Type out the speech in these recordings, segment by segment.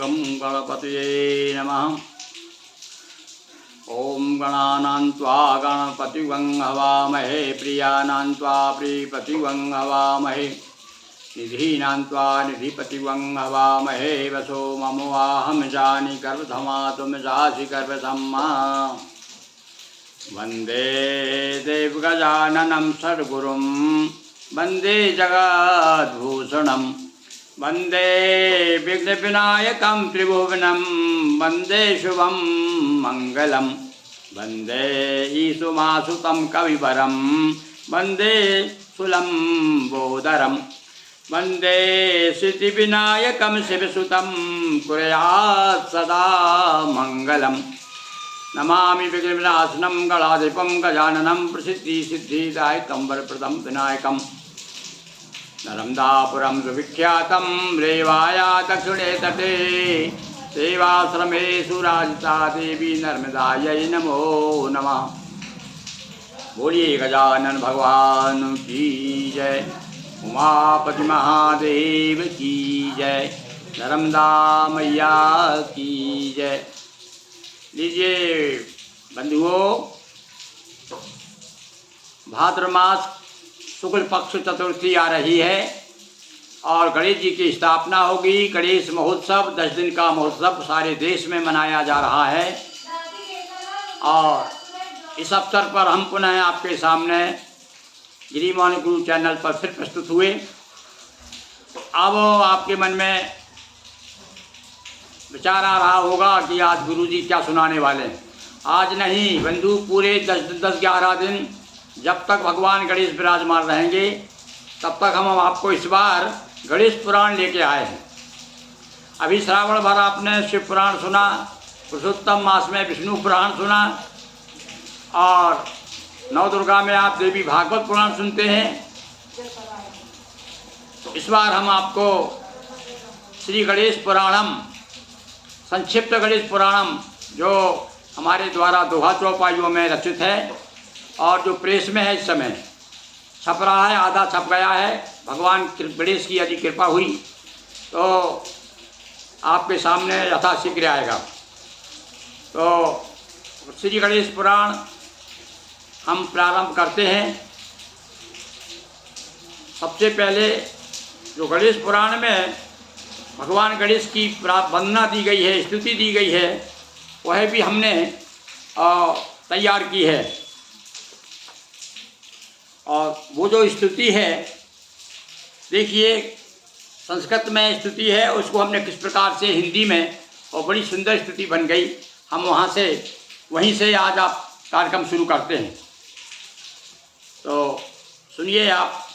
गं गणपतये नमः। ओम गणानां त्वा गणपतिवं हवामहे प्रियाणां त्वा प्रियपतिवं हवामहे निधीनां त्वा निधिपतिवं हवामहे वसो ममोऽहं जानि गर्भधमा तुम जासि गर्भधम्मा। वन्दे देवगजाननं सद्गुरुं वन्दे जगद्भूषणं वन्दे विघ्नविनायकं त्रिभुवनं वन्दे शुभं मङ्गलं वन्दे ईशुमासुतं कविवरं वन्दे सुलम्बोदरं वन्दे सिद्धिविनायकं शिवसुतं कुर्यात् सदा मङ्गलम्। नमामि विघ्नविनाशनं गणाधिपं गजाननं प्रसिद्धिसिद्धिदायकं वरप्रदं विनायकं नर्मदापुरं सुविख्यातं रेवाया दक्षिणे तटे सेवाश्रमे सुराजिता देवी नर्मदायै नमो नमः। बोलिए गजानन भगवान की जय, उमापति महादेव की जय, नर्मदा मैया की जय। लीजिए बंधुओं, भाद्र मास शुक्ल पक्ष चतुर्थी आ रही है और गणेश जी की स्थापना होगी। गणेश महोत्सव 10 दिन का महोत्सव सारे देश में मनाया जा रहा है और इस अवसर पर हम पुनः आपके सामने गिरिमोहन गुरु चैनल पर फिर प्रस्तुत हुए। अब आपके मन में विचार आ रहा होगा कि आज गुरुजी क्या सुनाने वाले हैं। आज नहीं बंधु, पूरे 10-11 दिन जब तक भगवान गणेश विराजमान रहेंगे तब तक हम आपको इस बार गणेश पुराण लेके आए हैं। अभी श्रावण भर आपने शिव पुराण सुना, पुरुषोत्तम मास में विष्णु पुराण सुना और नवदुर्गा में आप देवी भागवत पुराण सुनते हैं। इस बार हम आपको श्री गणेश पुराणम, संक्षिप्त गणेश पुराणम, जो हमारे द्वारा दोहा चौपाइयों में रचित है और जो प्रेस में है, इस समय छप रहा है, आधा छप गया है। भगवान गणेश की यदि कृपा हुई तो आपके सामने यथाशीघ्र आएगा। तो श्री गणेश पुराण हम प्रारंभ करते हैं। सबसे पहले जो गणेश पुराण में भगवान गणेश की वंदना दी गई है, स्तुति दी गई है, वह भी हमने तैयार की है। और वो जो स्तुति है, देखिए संस्कृत में स्तुति है, उसको हमने किस प्रकार से हिंदी में, और बड़ी सुंदर स्तुति बन गई। हम वहीं से आज आप कार्यक्रम शुरू करते हैं। तो सुनिए आप,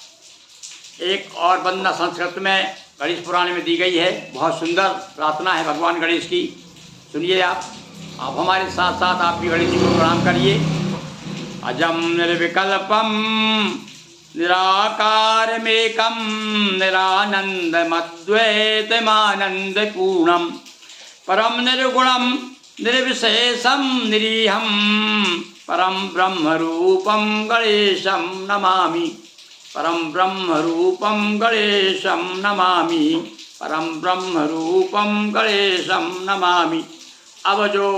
एक और वंदना संस्कृत में गणेश पुराण में दी गई है, बहुत सुंदर प्रार्थना है भगवान गणेश की। सुनिए आप हमारे साथ साथ आप भी गणेश जी को प्रणाम करिए। अजम निर्विकल्पम निराकारमेकं निरानन्दमद्वैतमानन्दपूर्णं परम निर्गुणं निर्विशेषं निरीहं परम ब्रह्मरूपं गणेशं नमामि, परम ब्रह्मरूपं गणेशं नमामि, परम ब्रह्मरूपं गणेशं नमामि। अब जो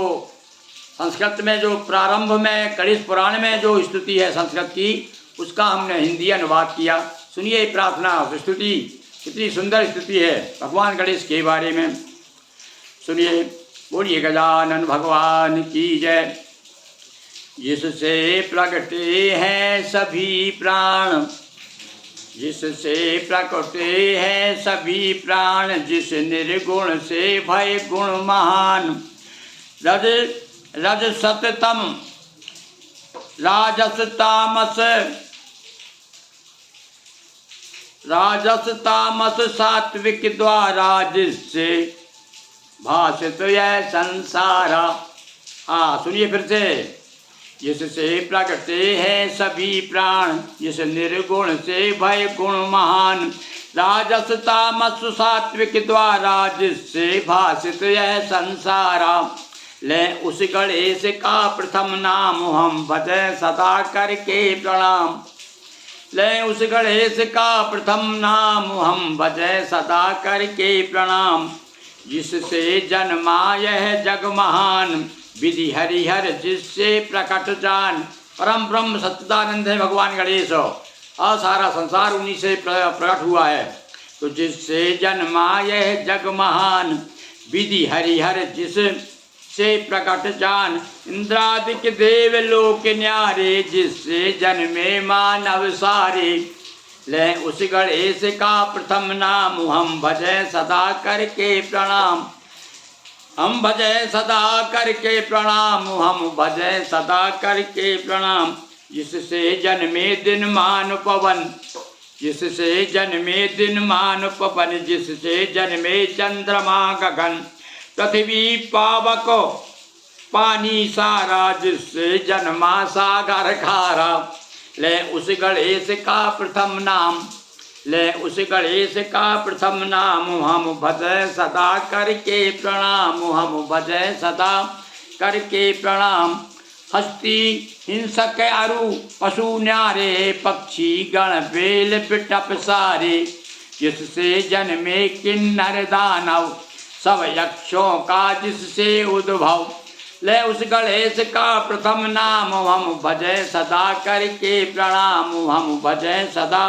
संस्कृत में जो प्रारंभ में गणेश पुराण में जो स्तुति है संस्कृत की, उसका हमने हिंदी अनुवाद किया। सुनिए प्रार्थना स्तुति, कितनी सुंदर स्तुति है भगवान गणेश के बारे में। सुनिए, बोलिए गजानन भगवान की जय। जिससे प्रगटे हैं सभी प्राण, जिससे प्रकटे हैं सभी प्राण, जिस निर्गुण से भय गुण महान, रज सततम राजस तामस सात्विक द्वारा, जिससे भाषित यह संसारा। हाँ सुनिए फिर से। जिससे प्रगटे हैं सभी प्राण, जिस निर्गुण से भय गुण महान, राजस तामस सात्विक द्वारा, जिससे भाषित यह संसारा। ले उस गणेश का प्रथम नाम हम भजें सदा करके प्रणाम। ले उस गणेश का प्रथम नाम हम भजें सदा करके प्रणाम। जिससे जन्मा यह जग महान, विधि हरिहर जिससे प्रकट जान। परम ब्रह्म सच्चिदानंद है भगवान गणेश, और सारा संसार उन्हीं से प्रकट हुआ है। तो जिससे जन्मा यह जग महान, विधि हरिहर जिससे प्रकट जान। इंद्रादिक देव लोक न्यारे, जिससे जन्मे मानव सारे। ले उस गणेश का प्रथम नाम, हम भजै सदा करके प्रणाम। हम भजै सदा करके प्रणाम, हम भजै सदा करके प्रणाम। जिससे जन्मे दिन मान पवन, जिससे जन्मे दिन मान पवन। जिससे जन्मे चंद्रमा गगन, पृथ्वी पावक पानी सारा। जिससे जन्मा सागर खारा। ले उस गणेश का प्रथम नाम, ले उस गणेश का प्रथम नाम। हम भजै सदा करके प्रणाम, हम भजै सदा करके प्रणाम। हस्ती हिंसक अरु पशु न्यारे, पक्षी गण बेल बिटप सारे। जिससे जन्मे किन्नर दानव, सब यक्षों का जिससे उद्भव। ले उस गणेश का प्रथम नाम, हम भजै सदा करके प्रणाम, हम भजै सदा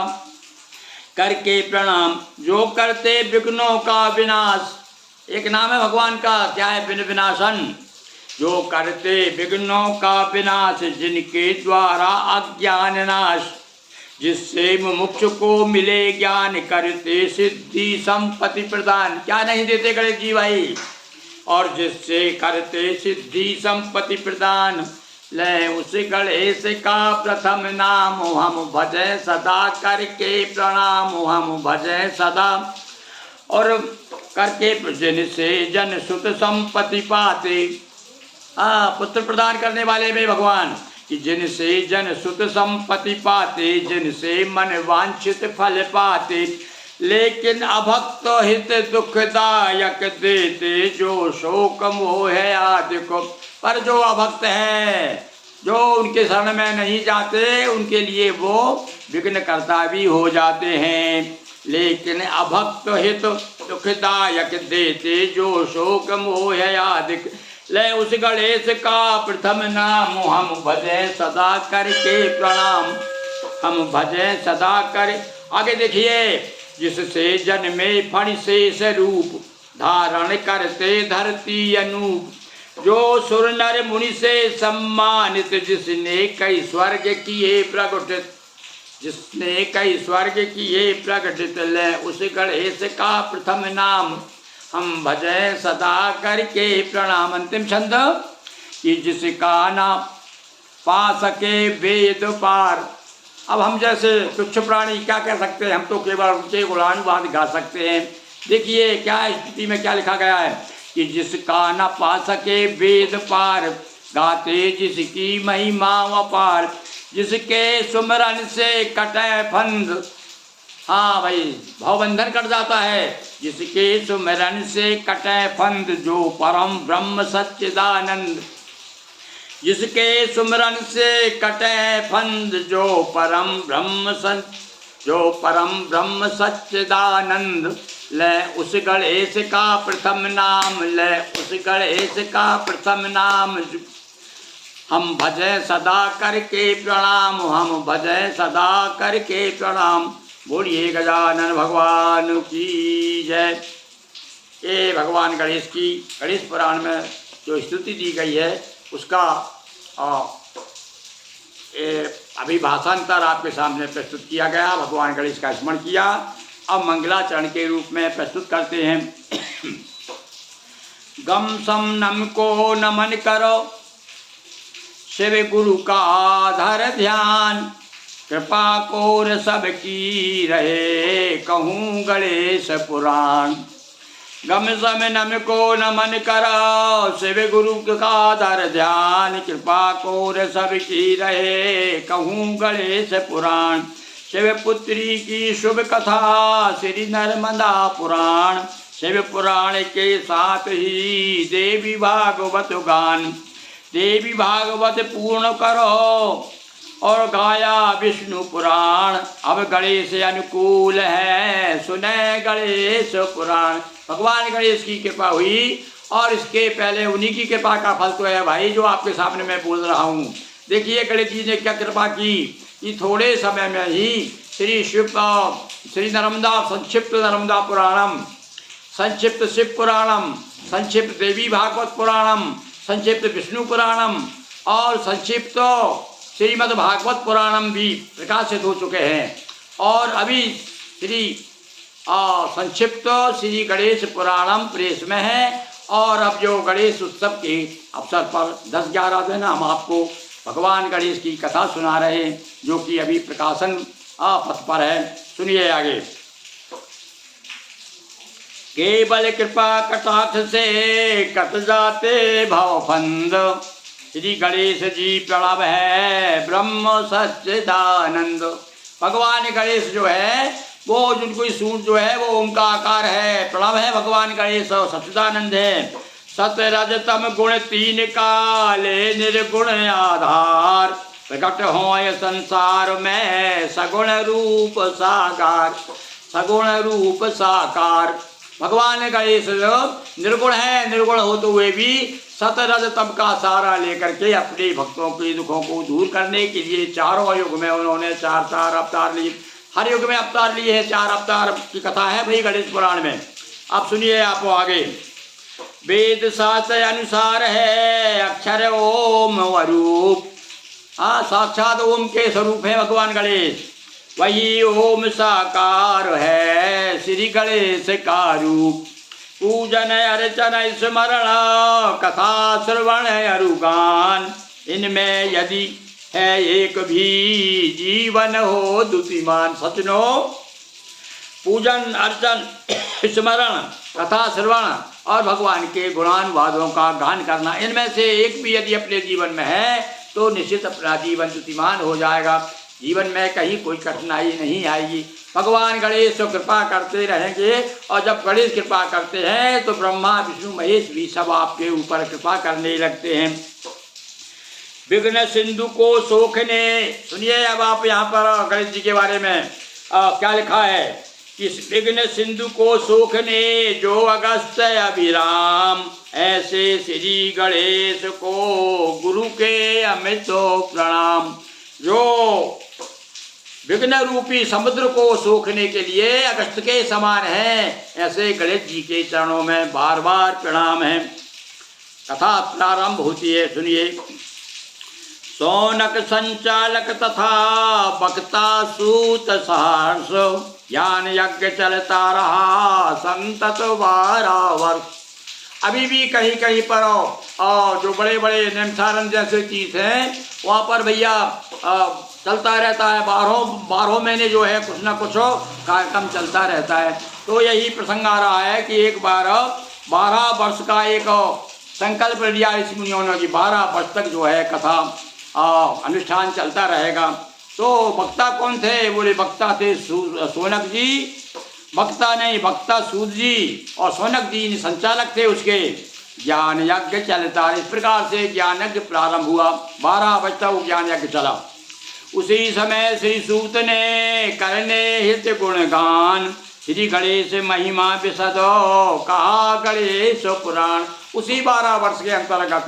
करके प्रणाम। जो करते विघ्नों का विनाश, एक नाम है भगवान का, क्या है? विघ्न विनाशन। जो करते विघ्नों का विनाश, जिनके द्वारा अज्ञान नाश। जिससे मुमुक्षु को मिले ज्ञान, करते सिद्धि संपत्ति प्रदान। क्या नहीं देते गणेश जी भाई? और जिससे करते सिद्धि संपत्ति प्रदान। ले उस गणेश का प्रथम नाम, हम भजै सदा करके प्रणाम, हम भजै सदा और करके। जिनसे जन सुत संपत्ति पाते, पुत्र प्रदान करने वाले में भगवान। कि जिनसे जन सुत संपत्ति पाते, जिनसे मन वांछित फल पाते। लेकिन अभक्त हित दुखदायक देते, जो शोक मोह आदि को। पर जो अभक्त है, जो उनके शरण में नहीं जाते, उनके लिए वो विघ्नकर्ता भी हो जाते हैं। लेकिन अभक्त हित दुखदायक देते, जो शोक मोह आदि। ले उस गणेश का प्रथम नाम, हम भजै सदा करके प्रणाम, हम भजै सदा कर। आगे देखिए। जिससे जन्मे फण शेष रूप, धारण करते धरती अनूप। जो सुर नर मुनि से सम्मानित, जिसने कई स्वर्ग किए प्रगटित, जिसने कई स्वर्ग किए प्रगटित। ले उस गणेश का प्रथम नाम, हम भजै सदा करके प्रणाम। अंतिम छंद। कि जिसका ना पा सके वेद पार। अब हम जैसे तुच्छ प्राणी क्या कह सकते हैं? हम तो केवल उनके गुणानुवाद गा सकते हैं। देखिए क्या स्थिति में क्या लिखा गया है। कि जिसका न पा सके वेद पार, गाते जिसकी महिमा अपार। जिसके सुमरन से कटे फंद, हाँ भाई भवबंधन कट जाता है। जिसके सुमरन से कटे फंद, जो परम ब्रह्म सच्चिदानंद। जिसके सुमरन से कटे फंद, जो परम ब्रह्म सच्चिदानंद। ले उस गणेश का प्रथम नाम, ले उस गणेश का प्रथम नाम। हम भजै सदा करके प्रणाम, हम भजै सदा करके प्रणाम। बोलिए गजानन भगवान की जय। ये भगवान गणेश की गणेश पुराण में जो स्तुति दी गई है उसका अभिभाषांतर आपके सामने प्रस्तुत किया गया। भगवान गणेश का स्मरण किया। अब मंगलाचरण के रूप में प्रस्तुत करते हैं। गम सम नम को नमन करो, शिव गुरु का आधार ध्यान। कृपा कोर सबकी रहे, कहूँ गणेश पुराण। गम सम नम को नमन करो, शिव गुरु का आधार ध्यान। कृपा कोर सबकी रहे, कहूँ गणेश पुराण। शिव पुत्री की शुभ कथा, श्री नर्मदा पुराण। शिव पुराण के साथ ही देवी भागवत गान। देवी भागवत पूर्ण करो, और गाया विष्णु पुराण। अब गणेश अनुकूल है सुने गणेश पुराण। भगवान गणेश की कृपा हुई और इसके पहले उन्हीं की कृपा का फल तो है भाई जो आपके सामने मैं बोल रहा हूँ। देखिए गणेश जी ने क्या कृपा की कि थोड़े समय में ही श्री नर्मदा संक्षिप्त नर्मदा पुराणम, संक्षिप्त शिव पुराणम, संक्षिप्त देवी भागवत पुराणम, संक्षिप्त विष्णु पुराणम और संक्षिप्त श्रीमद् भागवत पुराणम भी प्रकाशित हो चुके हैं। और अभी संक्षिप्त श्री गणेश पुराणम प्रेस में है। और अब जो गणेश उत्सव के अवसर पर 10-11 दिन हम आपको भगवान गणेश की कथा सुना रहे हैं जो कि अभी प्रकाशन पथ पर है। सुनिए आगे। केवल कृपा कटाक्ष से कट जाते भवफंद। श्री गणेश जी प्रणव है ब्रह्म सच्चिदानंद। भगवान गणेश जो है वो जिनको सूंड जो है वो ओम का आकार है, प्रणव है भगवान गणेश, सच्चिदानंद है। सत रज तम गुण तीन काले निर्गुण आधार। प्रकट हो संसार में सगुण रूप साकार, सगुण रूप साकार। भगवान गणेश निर्गुण है, निर्गुण होते हुए भी सत रज तम का सहारा लेकर के अपने भक्तों के दुखों को दूर करने के लिए चारों युग में उन्होंने चार अवतार लिए। हर युग में अवतार लिए हैं, 4 अवतार की कथा है भाई गणेश पुराण में। अब सुनिए आप आगे। वेद शास्त्र अनुसार है अक्षर ओम वरूप। साक्षात ओम के स्वरूप है भगवान गणेश। वही ओम साकार है श्री गणेश का रूप। पूजन अर्चन स्मरण कथा श्रवण अरुगान। इनमें यदि है एक भी जीवन हो दुतिमान। सचनो पूजन अर्चन स्मरण कथा श्रवण और भगवान के गुणानुवादों का गान करना, इनमें से एक भी यदि अपने जीवन में है तो निश्चित अपना जीवन दुतिमान हो जाएगा। जीवन में कहीं कोई कठिनाई नहीं आएगी। भगवान गणेश तो कृपा करते रहेंगे और जब गणेश कृपा करते हैं तो ब्रह्मा विष्णु महेश भी सब आपके ऊपर कृपा करने लगते हैं। विघ्न सिंधु को सोखने। सुनिए अब आप यहाँ पर गणेश जी के बारे में क्या लिखा है कि विघ्न सिंधु को सोखने जो अगस्त अभिराम। ऐसे श्री गणेश को गुरु के अमित प्रणाम। जो विघ्न रूपी समुद्र को सोखने के लिए अगस्त के समान है, ऐसे गणेश जी के चरणों में बार बार प्रणाम है। कथा प्रारंभ होती है, सुनिए। सौनक संचालक तथा वक्ता सूत सहर्ष। ज्ञान यज्ञ चलता रहा संतत 12 वर्ष। अभी भी कहीं कहीं पर और जो बड़े बड़े निमसारण जैसे चीज़ हैं वहाँ पर भैया चलता रहता है। 12 महीने जो है कुछ ना कुछ कार्यक्रम चलता रहता है। तो यही प्रसंग आ रहा है कि एक बार 12 वर्ष का एक संकल्प लिया ऋषि मुनियों ने कि 12 वर्ष तक जो है कथा अनुष्ठान चलता रहेगा। तो वक्ता कौन थे? बोले वक्ता थे सोनक जी। वक्ता नहीं, वक्ता सूत जी और सोनक जी संचालक थे उसके। ज्ञान यज्ञ चलता, इस प्रकार से ज्ञान यज्ञ प्रारंभ हुआ। 12 बजता वो ज्ञान यज्ञ चला। उसी समय श्री सूत ने करने हित गुणगान। श्री गणेश महिमा विशदो कहा गणेश पुराण। उसी 12 वर्ष के अंतर्गत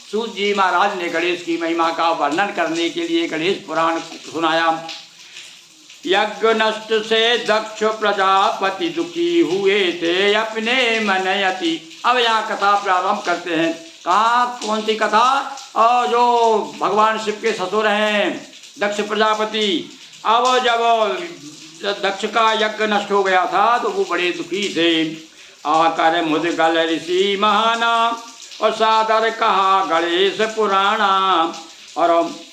सूत जी महाराज ने गणेश की महिमा का वर्णन करने के लिए गणेश पुराण सुनाया। यज्ञ नष्ट से दक्ष प्रजापति दुखी हुए थे अपने मनयति। अब यहाँ कथा प्रारंभ करते हैं। कहाँ कौन सी कथा? और जो भगवान शिव के ससुर हैं दक्ष प्रजापति। अब जब दक्ष का यज्ञ नष्ट हो गया था तो वो बड़े दुखी थे। आकर मुदगल ऋषि महाना और सादर कहा गणेश पुराणा। और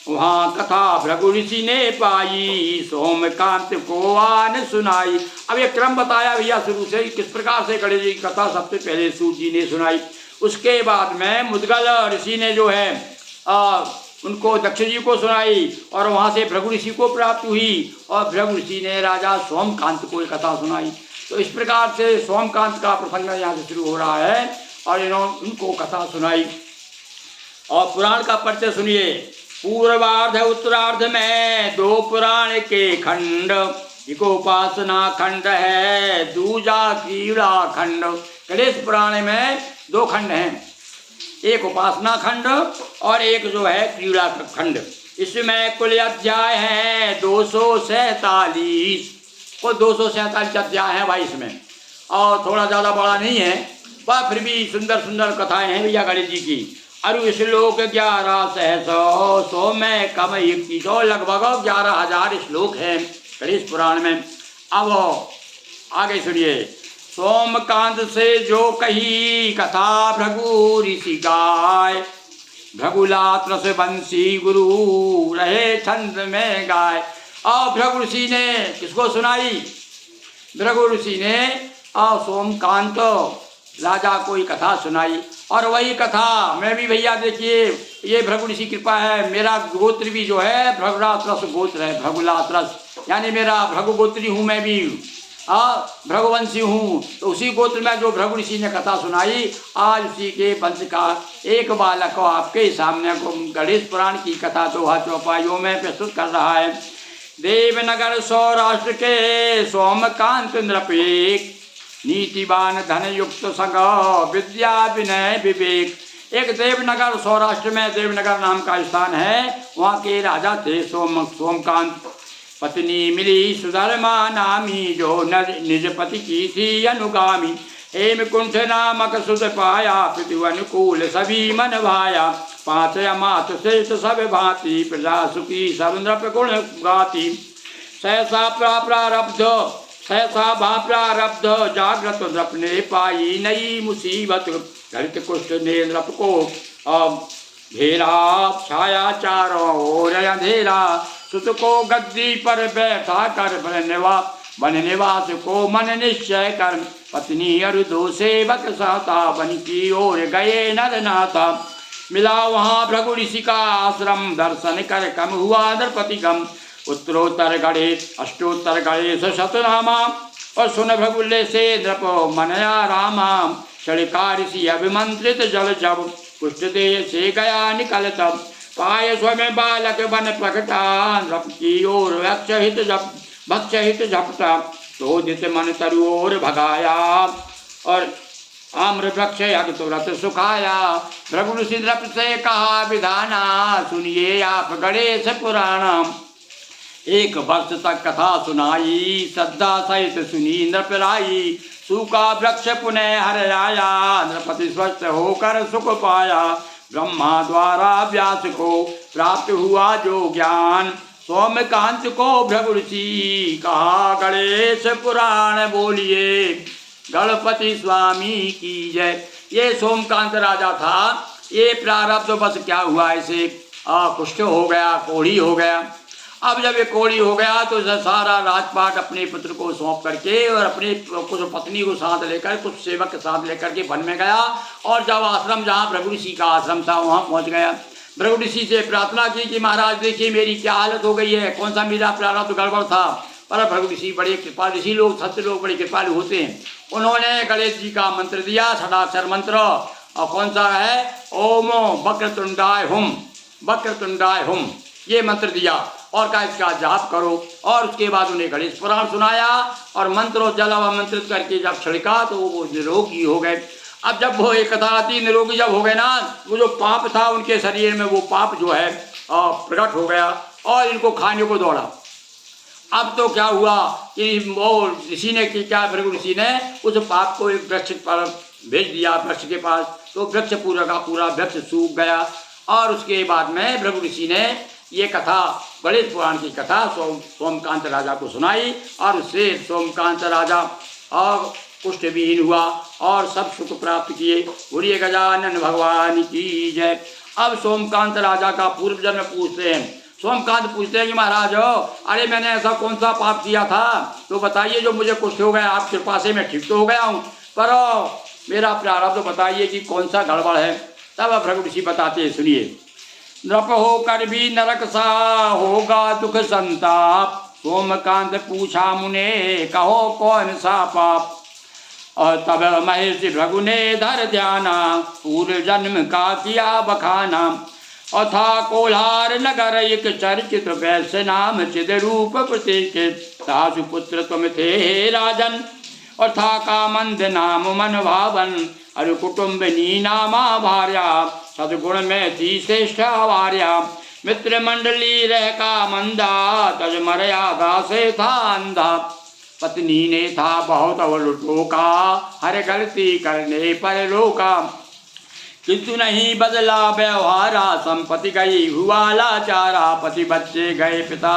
वहाँ कथा भृगु ऋषि ने पाई सोमकांत को आन सुनाई। अब ये क्रम बताया भैया शुरू से किस प्रकार से गणेश जी की कथा सबसे पहले सूत जी ने सुनाई। उसके बाद में मुदगल ऋषि ने जो है उनको दक्ष जी को सुनाई और वहाँ से भृगु ऋषि को प्राप्त हुई और भृगु ऋषि ने राजा सोमकांत को एक कथा सुनाई। तो इस प्रकार से सोमकांत का प्रसंग यहाँ से शुरू हो रहा है और इन्होंने उनको कथा सुनाई। और पुराण का परिचय सुनिए। पूर्वार्ध उत्तरार्ध में दो पुराण के खंड, एक उपासना खंड है, दूजा क्रीड़ा खंड। गणेश पुराण में दो खंड हैं, एक उपासना खंड और एक जो है क्रीड़ा खंड। इसमें कुल अध्याय हैं 247, और 247 अध्याय हैं भाई इसमें, और थोड़ा ज़्यादा बड़ा नहीं है, पर फिर भी सुंदर सुंदर कथाएं हैं भैया गणेश जी की। अरु श्लोक 1100 सौ में कम 2100, लगभग 11,000 श्लोक हैं गणेश पुराण में। अब आगे सुनिए। सोमकांत से जो कही कथा भृगु ऋषि गाय, भृगुलात्र से बंसी गुरु रहे छंद में गाय। और भृगु ऋषि ने किसको सुनाई? भृगु ऋषि ने सोमकांत राजा को ही कथा सुनाई, और वही कथा मैं भी भैया देखिए, ये भृगु ऋषि कृपा है, मेरा गोत्र भी जो है भृगुलात्रस गोत्र है, भृगुलात्रस यानी मेरा भृगु गोत्री हूँ मैं भी, भृगुवंशी हूँ। तो उसी गोत्र में जो भृगु ऋषि ने कथा सुनाई, आज उसी के वंश का एक बालक को आपके सामने गणेश पुराण की कथा दोहा चौपाइयों में प्रस्तुत कर रहा है। देवनगर सौराष्ट्र के सोमकांत नृपेक, नीतिवान धन युक्त संग विद्या विनय विवेक। एक देवनगर सौराष्ट्र में देवनगर नाम का स्थान है, वहाँ के राजा थे सोमकांत। पत्नी मिली सुधर्मा नामी, जो निज पति की थी अनुगामी। हेमकुंठ नामक सुध पाया, पृथु अनुकूल सभी मन भाया। पांच अमात श्रेष्ठ सब भांति, प्रजा सुखी सब नृप गुण गाती। सहसा भा प्रारब्ध, जागृत नृप ने पाई नई मुसीबत। घृत कुष्ठ ने नृप को घेरा, छाया चारों ओर अंधेरा। सुत को गद्दी पर बैठा कर वन निवास को मन निश्चय कर। पत्नी अरु दो सेवक सहता, वन की ओर गए नर नाथा। मिला वहाँ भृगु ऋषि का आश्रम, दर्शन कर कम हुआ नृपति गम। उत्तरोत्तर गणे अष्टोत्तर गणेश शतनामा, और सुन भृगुल्ले से नृप मनया रामा। शलिका ऋषि अभिमंत्रित जल जब, कुष्ठ देह से गया निकल तब। पाय स्वयं बालक बन प्रकटा, नृप की ओर भक्षहित झपटा। क्रोधित मन तरु ओर भगाया, और आम्र वृक्ष यज्ञ तुरंत सुखाया। भृगु ऋषि नृप से कहा विधाना, सुनिए आप गणेश पुराण। एक वर्ष तक कथा सुनाई, श्रद्धा सहित सुनी नृपराई। सूखा वृक्ष पुनः हर आया, नृपति स्वस्थ होकर सुख पाया। ब्रह्मा द्वारा व्यास को प्राप्त हुआ जो ज्ञान, सोमकांत को भृगु ऋषि कहा गणेश पुराण। बोलिए गणपति स्वामी की जय। ये सोमकांत राजा था, ये प्रारब्ध बस क्या हुआ, इसे कुष्ठ हो गया, कोढ़ी हो गया। अब जब ये कोढ़ी हो गया तो सारा राजपाट अपने पुत्र को सौंप करके और अपने कुछ पत्नी को साथ लेकर, कुछ सेवक के साथ लेकर के वन में गया, और जब आश्रम जहाँ भृगु ऋषि का आश्रम था वहाँ पहुँच गया। भृगु ऋषि से प्रार्थना की कि महाराज देखिए मेरी क्या हालत हो गई है, कौन सा मेरा प्रारब्ध गड़बड़ था। पर भृगु ऋषि बड़े कृपा, ऋषि लोग सत्य लोग बड़े कृपालु होते हैं। उन्होंने गणेश जी का मंत्र दिया, षडाक्षर मंत्र, और कौन सा है, ओम वक्रतुंडाय हुम, ये मंत्र दिया, और का इसका जाप करो। और उसके बाद उन्हें गणेश पुराण सुनाया, और मंत्र और जल आमंत्रित करके जब छिड़का तो वो निरोगी हो गए। अब जब वो एक कथा आती, निरोगी जब हो गए ना, वो जो पाप था उनके शरीर में, वो पाप जो है प्रकट हो गया और इनको खाने को दौड़ा। अब तो क्या हुआ कि वो ऋषि ने क्या, भृगु ऋषि ने उस पाप को एक वृक्ष पर भेज दिया, वृक्ष के पास। तो वृक्ष पूरा का पूरा वृक्ष सूख गया। और उसके बाद में भृगु ऋषि ने ये कथा, गणेश पुराण की कथा सोमकांत राजा को सुनाई, और उससे सोमकांत राजा और कुष्ठविहीन हुआ और सब सुख प्राप्त किए। बोलिए गजानन भगवान की जय। अब सोमकांत राजा का पूर्व जन्म पूछते हैं। सोमकांत पूछते हैं कि महाराज अरे मैंने ऐसा कौन सा पाप किया था, तो बताइए जो मुझे कुष्ठ हो गया। आप कृपा से मैं ठीक तो हो गया हूँ, पर मेरा प्रारब्ध बताइए कि कौन सा गड़बड़ है। तब भृगु ऋषि बताते हैं, सुनिए। नृप होकर भी नरक सा होगा दुख संताप, सोमकांत पूछा मुने कहो कौन सा पाप। और तब महर्षि भृगु ने धर ध्याना, पूर्व जन्म का किया बखाना। और था कोल्हार नगर एक चर्चित वैश्य नाम चिद रूप प्रतिष्ठित। सासु पुत्र तुम थे हे राजन, और था कामंद नाम मन भावन। अरु कुटुम्बिनी नामा भार्या, सदगुण में थी श्रेष्ठ आवार्या। मित्र मंडली रह का मंदा, तज मर्यादा से था अंधा। पत्नी ने था बहुत अवलुटोका, हर गलती करने पर रोका। किंतु नहीं बदला व्यवहारा, संपत्ति गई हुआ लाचारा। पति बच्चे गए पिता,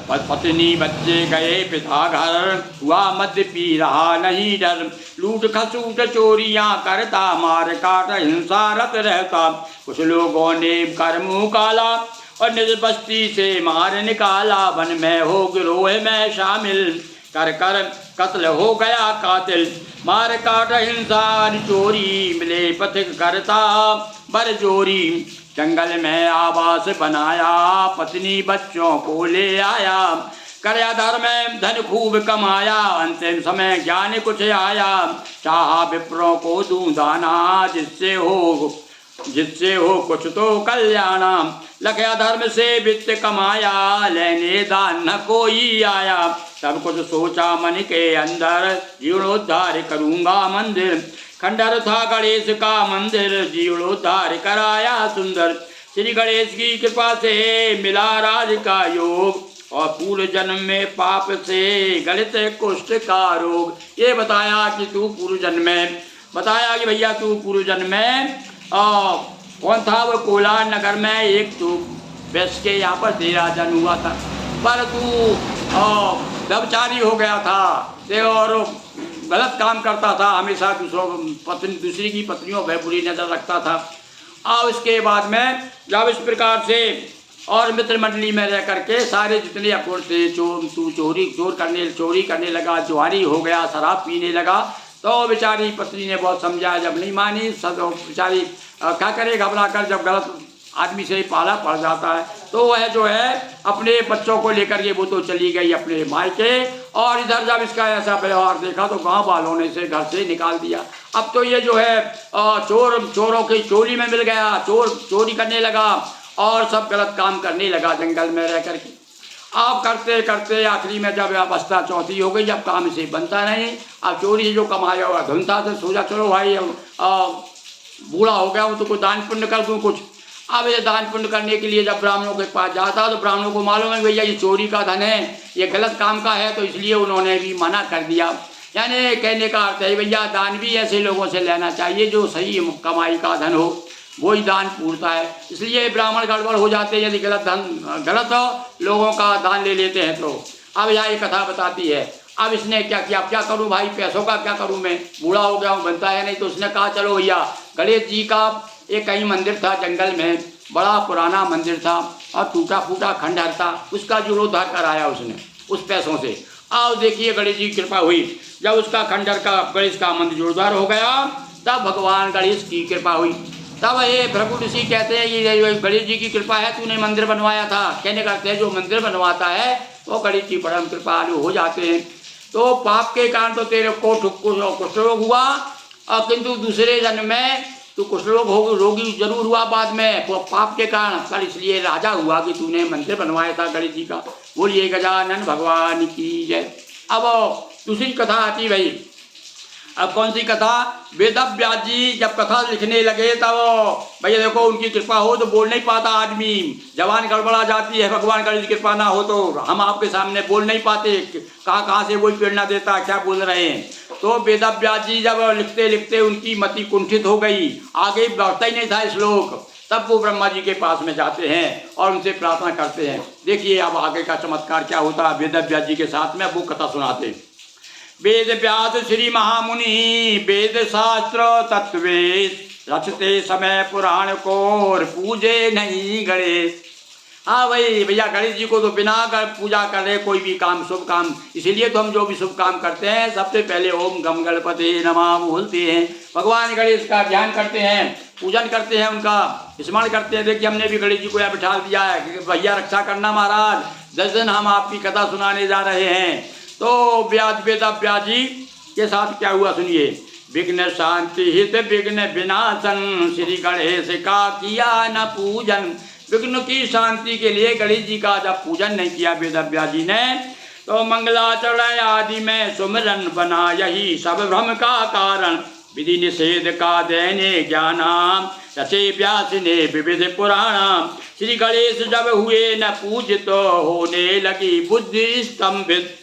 पत्नी बच्चे गए पिता घर। हुआ मद्य पी रहा नहीं डर, लूट खसूट चोरियां करता। मार काट हिंसा रत रहता, कुछ लोगों ने कर मुँह काला। और निज बस्ती से मार निकाला, वन में हो गिरोह में शामिल। कर कर कत्ल हो गया कातिल, मार काट हिंसा चोरी। मिले पथिक करता बर जोरी, जंगल में आवास बनाया। पत्नी बच्चों को ले आया, करया धर्म धन खूब कमाया। अंतिम समय ज्ञान कुछ आया, चाहा विप्रों को दूं दाना। जिससे हो कुछ तो कल्याणा। लखया धर्म से वित्त कमाया, लेने दान न कोई आया। सब कुछ सोचा मन के अंदर, जीर्णोद्धार करूँगा मंदिर। खंडहर था गणेश का मंदिर, जीर्णोद्धार कराया सुंदर। श्री गणेश की कृपा से मिला राज का योग, और पूर्व जन्म में पाप से गलित कुष्ठ का रोग। ये बताया कि तू पूर्व जन्म में, बताया कि भैया तू पूर्व जन्म में कौन था, वो कोलार नगर में एक तू वैश्य के यहाँ पर तेरा जन्म हुआ था। पर तू व्यभिचारी हो गया था और गलत काम करता था, हमेशा दूसरी की पत्नियों पर बुरी नजर रखता था। और इसके बाद में जब इस प्रकार से और मित्र मंडली में रह करके सारे जितने अपूर्ण थे, तू चोरी करने लगा, जुआरी हो गया, शराब पीने लगा। तो बेचारी पत्नी ने बहुत समझाया, जब नहीं मानी बेचारी क्या करे, घबरा कर जब गलत आदमी से पाला पड़ जाता है तो वह जो है अपने बच्चों को लेकर के वो तो चली गई अपने मायके। और इधर जब इसका ऐसा व्यवहार देखा तो गांव वालों ने इसे घर से निकाल दिया। अब तो ये जो है चोरों की चोरी में मिल गया, चोरी करने लगा और सब गलत काम करने लगा जंगल में रह करके। अब करते करते आखिरी में जब अवस्था चौथी हो गई, जब काम इसे बनता नहीं, अब चोरी से जो कमाया हुआ धन था तो सोचा चलो भाई बूढ़ा हो गया हूँ तो कोई दान पुण्य कर दूँ कुछ। अब ये दान पुण्य करने के लिए जब ब्राह्मणों के पास जाता तो ब्राह्मणों को मालूम है भैया ये चोरी का धन है, ये गलत काम का है, तो इसलिए उन्होंने भी मना कर दिया। यानी कहने का अर्थ है भैया दान भी ऐसे लोगों से लेना चाहिए जो सही कमाई का धन हो, वही दान पूरता है। इसलिए ब्राह्मण गड़बड़ हो जाते हैं यदि गलत लोगों का दान ले लेते हैं तो। अब यहाँ ये कथा बताती है। अब इसने क्या किया, क्या करूं भाई, पैसों का क्या करूं, मैं बूढ़ा हो गया हूं, बनता है नहीं। तो उसने कहा चलो भैया गणेश जी का एक कहीं मंदिर था जंगल में, बड़ा पुराना मंदिर था और टूटा फूटा खंडहर था, उसका जीर्णोद्धार कराया उसने उस पैसों से। आओ देखिए गणेश जी की कृपा हुई, जब उसका खंडहर का गणेश का मंदिर जीर्णोद्धार हो गया तब भगवान गणेश की कृपा हुई। तब ये भृगु ऋषि कहते हैं ये गणेश जी की कृपा है, तूने मंदिर बनवाया था। कहने का जो मंदिर बनवाता है वो गणेश जी परम कृपालु हो जाते हैं। तो पाप के कारण तो तेरे को कुष्ठ रोग हुआ, और किंतु दूसरे जन्म में तू कुष्ठ रोगी जरूर हुआ बाद में, वो पाप के कारण कल इसलिए राजा हुआ कि तूने मंदिर बनवाया था गणेश जी का। बोलिए गजानन भगवान की जय। अब दूसरी कथा आती भाई। अब कौन सी कथा, वेदव्यास जी जब कथा लिखने लगे तब भैया देखो उनकी कृपा हो तो बोल नहीं पाता आदमी, जबान गड़बड़ा जाती है, भगवान गणेश की कृपा ना हो तो हम आपके सामने बोल नहीं पाते, कहाँ से वही प्रेरणा देता क्या बोल रहे हैं। तो वेदव्यास जी जब लिखते लिखते उनकी मति कुंठित हो गई, आगे बढ़ता ही नहीं था श्लोक, तब वो ब्रह्मा जी के पास में जाते हैं और उनसे प्रार्थना करते हैं। देखिए अब आगे का चमत्कार क्या होता है वेदव्यास जी के साथ में, वो कथा सुनाते हैं। वेद व्यास श्री महामुनि वेद शास्त्र तत्वेश, रचते समय पुराण को पूजे नहीं गणेश। हाँ भाई भैया गणेश जी को तो बिना पूजा कर रहे कोई भी काम शुभ काम, इसीलिए तो हम जो भी शुभ काम करते हैं सबसे पहले ओम गम गणपति नमः बोलते हैं, भगवान गणेश का ध्यान करते हैं, पूजन करते हैं, उनका स्मरण करते हैं। देखिए हमने भी गणेश जी को यहाँ बिठा दिया है कि भैया रक्षा करना महाराज, 10 दिन हम आपकी कथा सुनाने जा रहे हैं। तो वेदव्यास जी के साथ क्या हुआ सुनिए। विघ्न शांति हित विघ्न विनाशन, श्री गणेश का किया न पूजन। विघ्न की शांति के लिए गणेश जी का जब पूजन नहीं किया वेद व्यास जी ने, तो मंगलाचरण आदि में सुमिरन बना यही सब भ्रम का कारण। विधि निषेध का देने ज्ञानाम, रचे व्यास ने विविध पुराण। श्री गणेश जब हुए न पूजित, तो होने लगी बुद्धि स्तंभित।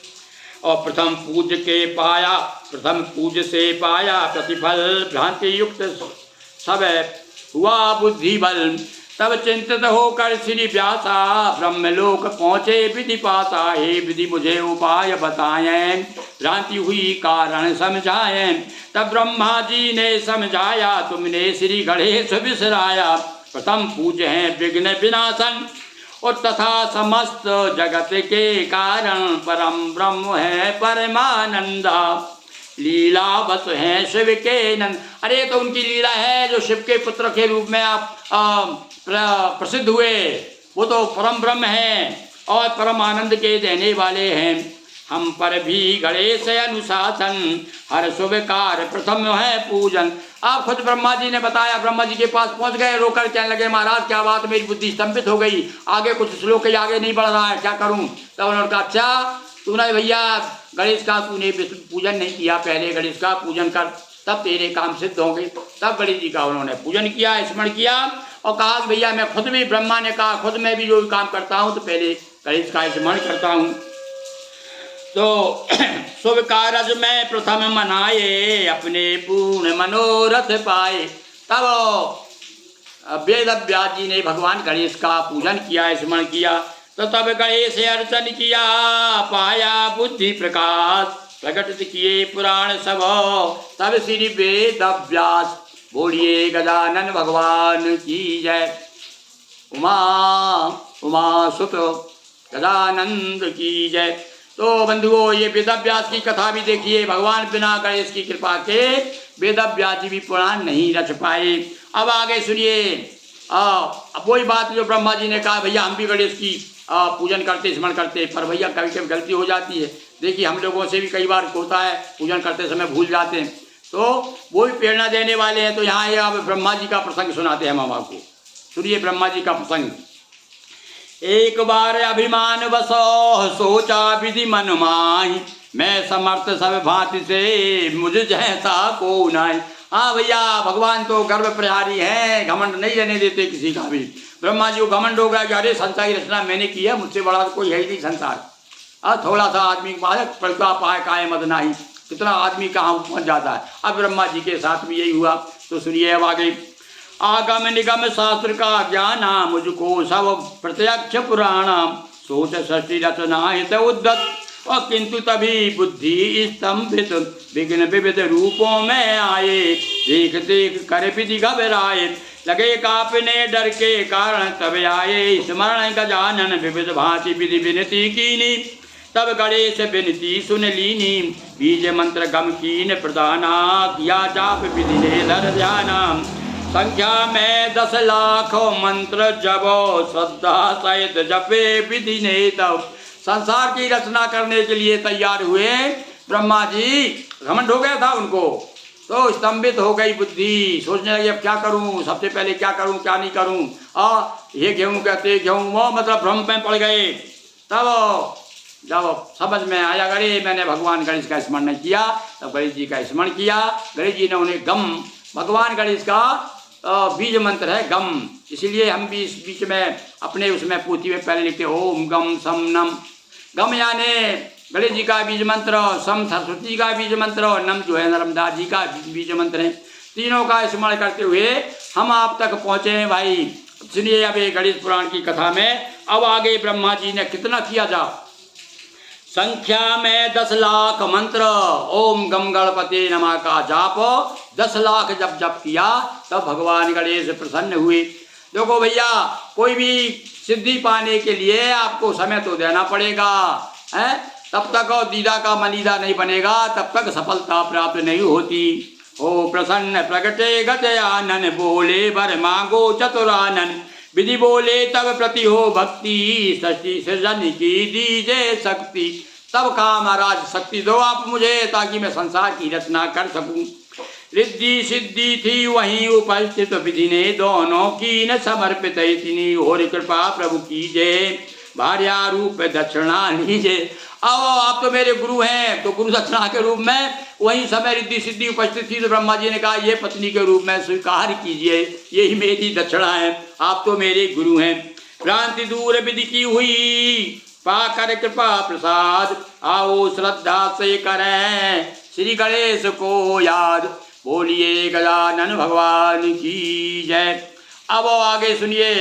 और प्रथम पूज के पाया, प्रथम पूज से पाया प्रतिफल, भ्रांति युक्त सब हुआ बुद्धि बल। तब चिंतित होकर श्री व्यासा, ब्रह्मलोक पहुँचे विधि पासा। हे विधि मुझे उपाय बताएं, भ्रांति हुई कारण समझाएं। तब ब्रह्मा जी ने समझाया, तुमने श्री गणेश बिसराया। प्रथम पूज हैं विघ्न विनाशन, और तथा समस्त जगत के कारण। परम ब्रह्म है परमानंदा, लीला बस है शिव के नंद। अरे तो उनकी लीला है जो शिव के पुत्र के रूप में आप प्रसिद्ध हुए, वो तो परम ब्रह्म हैं और परम आनंद के देने वाले हैं। हम पर भी गणेश अनुशासन, हर शुभ कार्य प्रथम है पूजन। आप खुद ब्रह्मा जी ने बताया, ब्रह्मा जी के पास पहुंच गए, रोकर कहने लगे महाराज क्या बात, मेरी बुद्धि स्तंभित हो गई, आगे कुछ श्लोक के आगे नहीं बढ़ रहा है, क्या करूं। तब उन्होंने कहा अच्छा तूने भैया गणेश का तूने पूजन नहीं किया, पहले गणेश का पूजन कर, तब तेरे काम सिद्ध होंगे। तब गणेश जी का उन्होंने पूजन किया, स्मरण किया और कहा कि भैया मैं खुद भी, ब्रह्मा ने कहा खुद मैं भी जो काम करता हूँ तो पहले गणेश का स्मरण करता हूँ। तो शुभ कारज में प्रथम मनाए, अपने पूर्ण मनोरथ पाए। तब वेद व्यास जी ने भगवान गणेश का पूजन किया, स्मरण किया। तो तब गणेश अर्चन किया, पाया बुद्धि प्रकाश, प्रकट किए पुराण सब। तब श्री वेद व्यास बोलिए गजानन भगवान की जय। उमा उमा सुत गजानंद की जय। तो बंधुओं ये वेद व्यास की कथा भी देखिए, भगवान बिना गणेश की कृपा के वेद व्यास जी भी पुराण नहीं रच पाए। अब आगे सुनिए, अब वही बात जो ब्रह्मा जी ने कहा भैया हम भी गणेश की पूजन करते स्मरण करते, पर भैया कभी कभी गलती हो जाती है। देखिए हम लोगों से भी कई बार होता है, पूजन करते समय भूल जाते हैं, तो वो भी प्रेरणा देने वाले हैं। तो यहाँ ये अब ब्रह्मा जी का प्रसंग सुनाते हैं हम आपको। सुनिए ब्रह्मा जी का प्रसंग। एक बार अभिमान बसो, सोचा विधि मन माही, मैं समर्थ सब भांति से मुझ जैसा को नाई। हाँ भैया भगवान तो गर्व प्रहारी हैं, घमंड नहीं रहने देते किसी का भी। ब्रह्मा जी को घमंड हो गया कि अरे संसार की रचना मैंने की है, मुझसे बड़ा कोई है ही नहीं संसार। थोड़ा सा आदमी प्रज्ञा पाए काय मद नाही, कितना आदमी कहाँ पहुँच जाता है। अब ब्रह्मा जी के साथ भी यही हुआ। तो सुनिए अब आगे। आगम निगम शास्त्र का ज्ञान, मुझको सब प्रत्यक्ष पुराण, सोच सृष्टि रचना हित उद्दत, और किंतु तभी बुद्धि स्तंभित, विघ्न विविध रूपों में आए, देख देख कर विधि घबराए, लगे कांपने डर के कारण, तब आए स्मरण गजानन, विविध भांति विधि विनती कीनी, तब गणेश विनती सुन लीनी, बीज मंत्र गम कीन प्रदाना, किया जाप विधि ने धर ध्याना, संख्या में 10 लाख मंत्र जबो, श्रद्धा सहित जपे विधि ने। तब संसार की रचना करने के लिए तैयार हुए ब्रह्मा जी, घमंड हो गया था उनको, तो स्तंभित हो गई बुद्धि, सोचने लगे अब क्या करूं, सबसे पहले क्या करूं क्या नहीं करूं। ये गेहूं कहते गेहूं, वो मतलब भ्रम में पड़ गए। तब जब समझ में आया गणेश, मैंने भगवान गणेश का स्मरण नहीं किया, तब गणेश जी का स्मरण किया। गणेश जी ने उन्हें गम, भगवान गणेश का बीज मंत्र है गम, इसीलिए हम भी इस बीच में अपने उसमें पोथी में पहले लिखते ओम गम सम नम। गम यानी गणेश जी का बीज मंत्र, सम सरस्वती का बीज मंत्र, और नम जो है नर्मदा जी का बीज मंत्र है। तीनों का स्मरण करते हुए हम आप तक पहुँचे हैं भाई। सुनिए अब ये गणेश पुराण की कथा में अब आगे ब्रह्मा जी ने कितना किया जा। संख्या में 10 लाख मंत्र, ओम गम गणपति नमः का जाप 10 लाख जब जप किया, तब भगवान गणेश प्रसन्न हुए। देखो भैया कोई भी सिद्धि पाने के लिए आपको समय तो देना पड़ेगा, है तब तक दीदा का मनीदा नहीं बनेगा, तब तक सफलता प्राप्त नहीं होती। हो प्रसन्न प्रगटे गजयानन, बोले वर मांगो चतुरानन, विधि बोले तब प्रति हो भक्ति, सृष्टि सृजन की दीजे शक्ति। तब कहा महाराज शक्ति दो आप मुझे, ताकि मैं संसार की रचना कर सकूं। रिद्धि सिद्धि थी वहीं उपस्थित, विधि ने दोनों की न समर्पित, इतनी और कृपा प्रभु कीजिए, भार्या रूप दक्षिणा लीजिए। अब आप तो मेरे गुरु हैं, तो गुरु दक्षिणा के रूप में वहीं समय रिद्धि सिद्धि उपस्थित थी, तो ब्रह्मा जी ने कहा ये पत्नी के रूप में स्वीकार कीजिए, यही मेरी दक्षिणा है, आप तो मेरे गुरु हैं। भ्रांति दूर विधि की हुई, पाकर कृपा प्रसाद, आओ श्रद्धा से करें श्री गणेश को याद, बोलिए गजानन भगवान की जय। अब आगे सुनिए,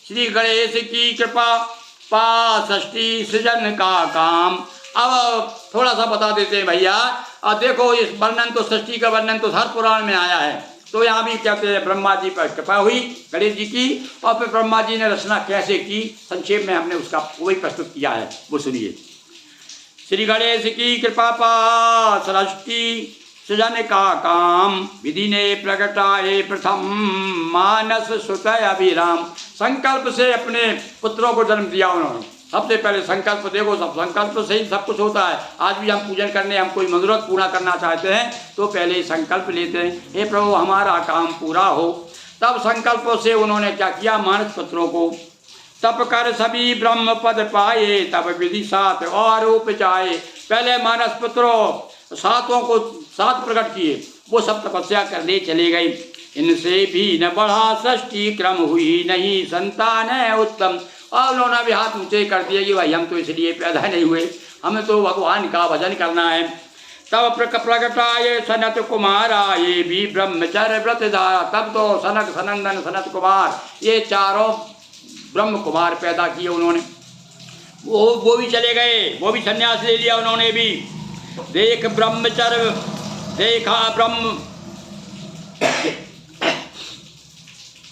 श्री गणेश की कृपा पा षष्ठी सृजन का काम। अब थोड़ा सा बता देते हैं भैया, और देखो इस वर्णन तो षष्ठी का वर्णन तो हर पुराण में आया है, तो यहाँ भी कहते हैं ब्रह्मा जी पर कृपा हुई गणेश जी की, और फिर ब्रह्मा जी ने रचना कैसे की, संक्षेप में हमने उसका वही प्रस्तुत किया है, वो सुनिए। श्री गणेश की कृपा पा सृष्टि सृजन का काम, विधि ने प्रगटाए प्रथम मानस सुत अभिराम। संकल्प से अपने पुत्रों को जन्म दिया उन्होंने, सबसे पहले संकल्प, देखो सब संकल्प से ही सब कुछ होता है। आज भी हम पूजन करने, हम कोई मनोरथ पूरा करना चाहते हैं तो पहले संकल्प लेते हैं, हे प्रभु हमारा काम पूरा हो। तब संकल्पों से उन्होंने क्या किया, मानस पुत्रों को तप कर सभी ब्रह्म पद पाए, तब विधि सात और उपजाए। पहले मानस पुत्रों सातों को सात प्रकट किए, वो सब तपस्या करने चले गए। इनसे भी न बढ़ा सृष्टि क्रम, हुई नहीं संतान है उत्तम। और उन्होंने भी हाथ ऊंचे कर दिए कि भाई हम तो इसलिए पैदा नहीं हुए, हमें तो भगवान का भजन करना है। तब प्रगटाए सनत कुमार आए, भी ब्रह्मचर्य व्रत धारा। तब तो सनक सनंदन सनत कुमार ये चारों ब्रह्म कुमार पैदा किए उन्होंने, वो भी चले गए, वो भी संन्यास ले लिया उन्होंने भी। देख ब्रह्मचर्य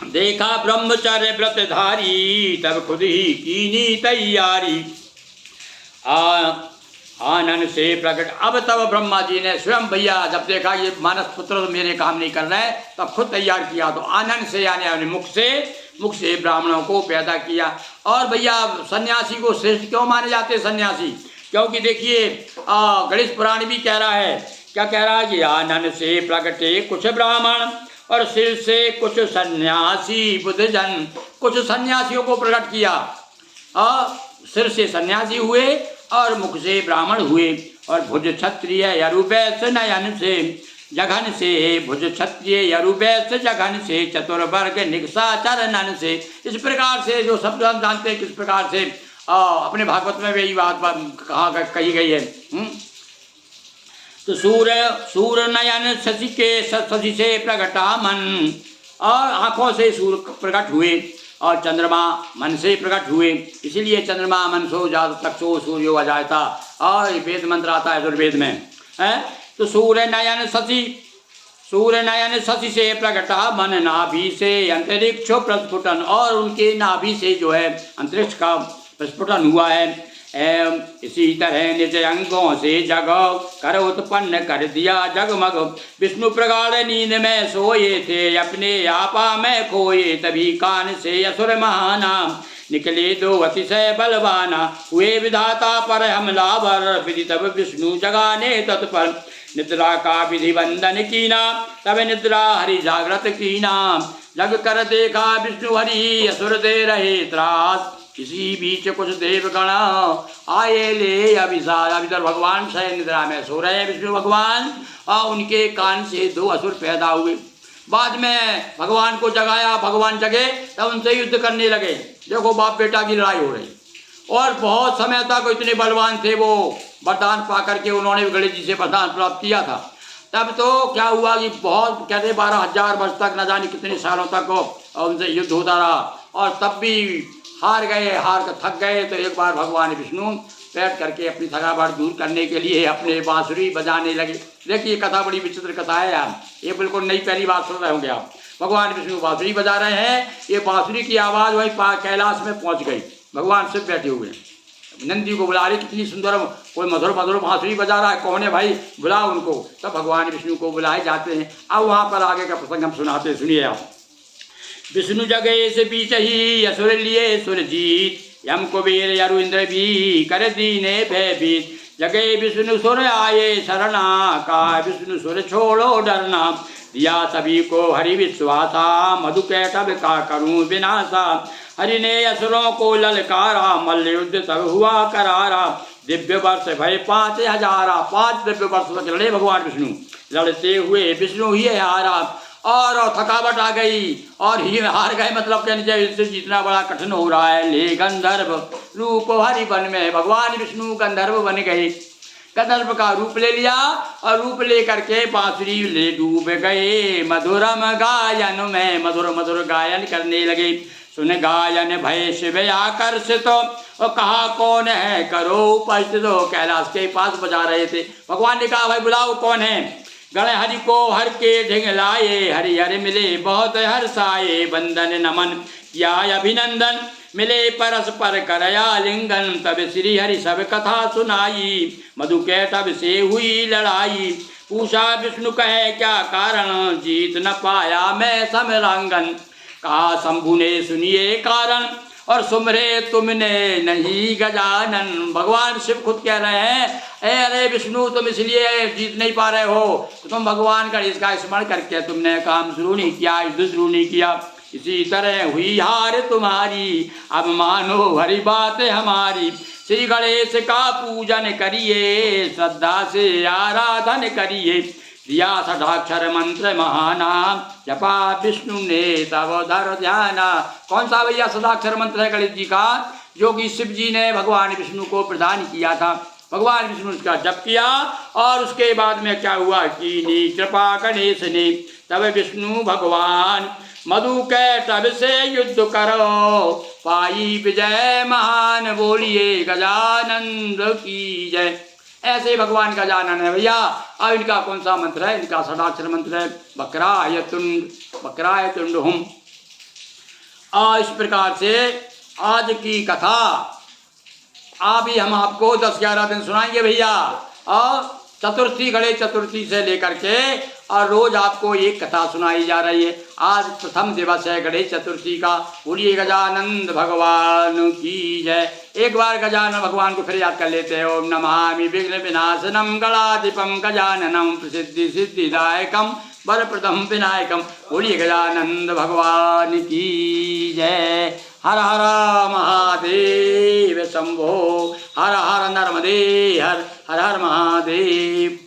देखा ब्रह्मचर्य व्रत धारी, तब खुद ही कीनी तैयारी आनंद से प्रकट। अब तब ब्रह्मा जी ने स्वयं भैया जब देखा ये मानस पुत्र मेरे काम नहीं कर रहे, तब खुद तैयार किया, तो आनंद से यानी अपने मुख से ब्राह्मणों को पैदा किया। और भैया सन्यासी को श्रेष्ठ क्यों माने जाते सन्यासी, क्योंकि देखिए गणेश पुराण भी कह रहा है, क्या कह रहा है कि आनंद से प्रगटे कुछ ब्राह्मण, और सिर से कुछ सन्यासी बुद्धजन। कुछ सन्यासियों को प्रकट किया, सिर से सन्यासी हुए और मुख से ब्राह्मण हुए। और भुज क्षत्रिय यरुवैश्य नयन से जघन से, भुज क्षत्रिय यरुवैश्य जघन से, चतुर्वर्ग निगसाचर नन से। इस प्रकार से जो शब्द हम जानते हैं किस प्रकार से अपने भागवत में भी यही बात कहाँ कही गई है। तो सूर्य नयन शशि के शशि से प्रगटा मन, और आँखों से सूर्य प्रकट हुए, और चंद्रमा मन से प्रकट हुए, इसीलिए चंद्रमा मन सो जात तक्षो सूर्यो अजायता, और वेद मंत्र आता है दुर्वेद में है। तो सूर्य नयन शशि से प्रगटा मन, नाभि से अंतरिक्ष प्रस्फुटन, और उनके नाभि से जो है अंतरिक्ष का प्रस्फुटन हुआ है। इसी तरह निज अंगों से जग कर उत्पन्न कर दिया जगमग, विष्णु प्रगाढ़ नींद में सोए थे, अपने आपा में खोए, तभी कान से असुर महाना निकले दो अतिशय बलवाना, हुए विधाता पर हमलावर, विधि तब विष्णु जगाने तत्पर, निद्रा का विधि बंधन कीना, तब निद्रा हरि जागृत कीना, जग कर देखा विष्णु हरि असुर दे रहे त्रास, इसी बीच कुछ देवगण आए ले अभिसार। अब इधर भगवान शयन निद्रा में सो रहे हैं विष्णु भगवान, और उनके कान से दो असुर पैदा हुए। बाद में भगवान को जगाया, भगवान जगे तब उनसे युद्ध करने लगे। देखो बाप बेटा की लड़ाई हो रही, और बहुत समय तक इतने बलवान थे वो, वरदान पा करके उन्होंने गणेश जी से वरदान प्राप्त किया था। तब तो क्या हुआ कि बहुत कहते 12,000 वर्ष तक न जाने कितने सालों तक उनसे युद्ध होता रहा, और तब भी हार कर थक गए। तो एक बार भगवान विष्णु बैठ करके अपनी थकावट दूर करने के लिए अपने बांसुरी बजाने लगे। देखिए कथा बड़ी विचित्र कथा है यार, ये बिल्कुल नई पहली बात सुन रहे होंगे आप। भगवान विष्णु बांसुरी बजा रहे हैं, ये बांसुरी की आवाज़ वहीं कैलाश में पहुंच गई। भगवान सिर्फ बैठे हुए हैं, नंदी को बुला रही, कितनी सुंदर कोई मधुर बांसुरी बजा रहा है, कौन है भाई, बुलाओ उनको। तब भगवान विष्णु को बुलाए जाते हैं। अब वहाँ पर आगे का प्रसंग हम सुनाते हैं, सुनिए आप। विष्णु जगे से बीच ही असुर लिए सुर जीत, यम कुबेर यरु इंद्र भी कर दीने भयभीत, जगे विष्णु सुर आए शरणा का, विष्णु सुर छोड़ो डरना, दिया सभी को हरि विश्वासा, मधुकैटभ का करूं विनाशा। हरि ने असुरों को ललकारा, मल्ल युद्ध सब हुआ करारा। दिव्य वर्ष भय 5000, 5 दिव्य वर्ष तक लड़े भगवान विष्णु। लड़ते हुए विष्णु ही हारा, और थकावट आ गई और ही हार गए, मतलब कहने चाहिए इससे जितना बड़ा कठिन हो रहा है। ले गंधर्व रूप हरि वन में, भगवान विष्णु गंधर्व बन गए। गंधर्व का रूप ले लिया और रूप लेकर के बांसुरी ले डूब गए। मधुरम गायन में मधुर मधुर गायन करने लगे। सुन गायन भय शिव आकर्षित, और कहा कौन है करो उपस्थित। कैलाश के पास बजा रहे थे। भगवान ने कहा भाई बुलाओ कौन है। गण हरि को हर के ढिंगलाए, हरि हरि मिले बहुत हर्षाए। बंदन नमन किया अभिनंदन, मिले परस्पर करया लिंगन। तब श्री हरि सब कथा सुनाई, मधुकैटभ से हुई लड़ाई। पूछा विष्णु कहे क्या कारण, जीत न पाया मैं समरांगन। कहा शंभु ने सुनिए कारण, और सुमरे तुमने नहीं गजानन। भगवान शिव खुद कह रहे हैं अरे विष्णु तुम इसलिए जीत नहीं पा रहे हो तो तुम भगवान का इसका स्मरण करके तुमने काम शुरू नहीं किया, युद्ध शुरू नहीं किया। इसी तरह हुई हार तुम्हारी, अब मानो हरि बात हमारी। श्री गणेश का पूजन करिए, श्रद्धा से आराधन करिए। दिया षडाक्षर मंत्र महानाम, जपा विष्णु ने तब धर ध्याना। कौन सा भैया षडाक्षर मंत्र है गणेश जी का, जो कि शिव जी ने भगवान विष्णु को प्रदान किया था। भगवान विष्णु उसका जप किया और उसके बाद में क्या हुआ कि कृपा गणेश ने। तब विष्णु भगवान मधुकैटभ से युद्ध करो, पाई विजय महान। बोलिए गजानंद की जय। ऐसे भगवान का जानन है भैया। अब इनका कौन सा मंत्र है, इनका षडाक्षर मंत्र है वक्राय तुंड हुम। इस प्रकार से आज की कथा अभी हम आपको 10-11 दिन सुनाएंगे भैया। और चतुर्थी गणेश चतुर्थी से लेकर के और रोज आपको एक कथा सुनाई जा रही है। आज प्रथम दिवस है गणेश चतुर्थी का। बोलिए गजानंद भगवान की जय। एक बार गजानन भगवान को फिर याद कर लेते हैं। ओम नमामि विघ्न विनाशनम गणाधिपम गजाननम प्रसिद्धि सिद्धिदायकम वरप्रदम विनायकम। बोलिए गजानंद भगवान की जय। हर हर महादेव शंभो, हर हर नर्मदे हर, हर हर महादेव।